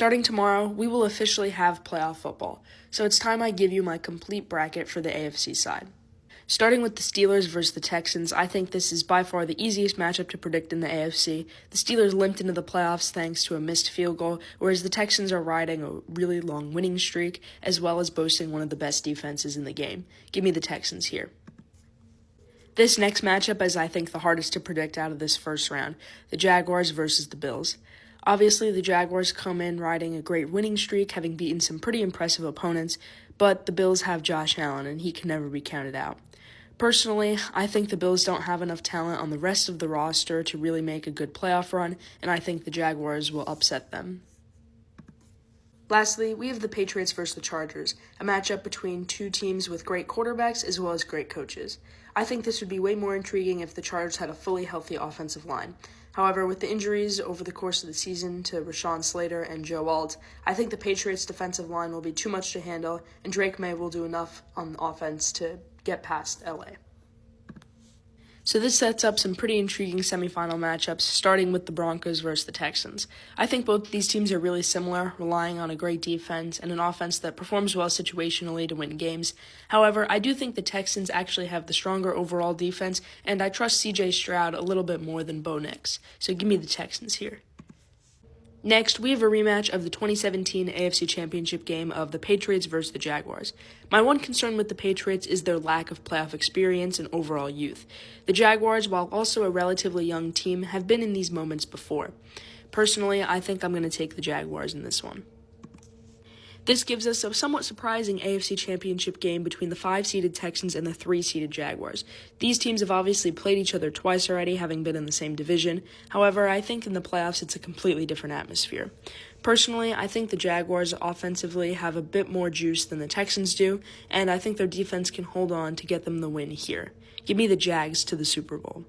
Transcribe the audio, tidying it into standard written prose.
Starting tomorrow, we will officially have playoff football, so it's time I give you my complete bracket for the AFC side. Starting with the Steelers versus the Texans, I think this is by far the easiest matchup to predict in the AFC. The Steelers limped into the playoffs thanks to a missed field goal, whereas the Texans are riding a really long winning streak, as well as boasting one of the best defenses in the game. Give me the Texans here. This next matchup is, I think, the hardest to predict out of this first round, the Jaguars versus the Bills. Obviously, the Jaguars come in riding a great winning streak, having beaten some pretty impressive opponents, but the Bills have Josh Allen, and he can never be counted out. Personally, I think the Bills don't have enough talent on the rest of the roster to really make a good playoff run, and I think the Jaguars will upset them. Lastly, we have the Patriots versus the Chargers, a matchup between two teams with great quarterbacks as well as great coaches. I think this would be way more intriguing if the Chargers had a fully healthy offensive line. However, with the injuries over the course of the season to Rashawn Slater and Joe Alt, I think the Patriots' defensive line will be too much to handle, and Drake May will do enough on offense to get past LA. So this sets up some pretty intriguing semifinal matchups, starting with the Broncos versus the Texans. I think both of these teams are really similar, relying on a great defense and an offense that performs well situationally to win games. However, I do think the Texans actually have the stronger overall defense, and I trust CJ Stroud a little bit more than Bo Nix. So give me the Texans here. Next, we have a rematch of the 2017 AFC Championship game of the Patriots versus the Jaguars. My one concern with the Patriots is their lack of playoff experience and overall youth. The Jaguars, while also a relatively young team, have been in these moments before. Personally, I think I'm going to take the Jaguars in this one. This gives us a somewhat surprising AFC Championship game between the 5-seeded Texans and the 3-seeded Jaguars. These teams have obviously played each other twice already, having been in the same division. However, I think in the playoffs it's a completely different atmosphere. Personally, I think the Jaguars offensively have a bit more juice than the Texans do, and I think their defense can hold on to get them the win here. Give me the Jags to the Super Bowl.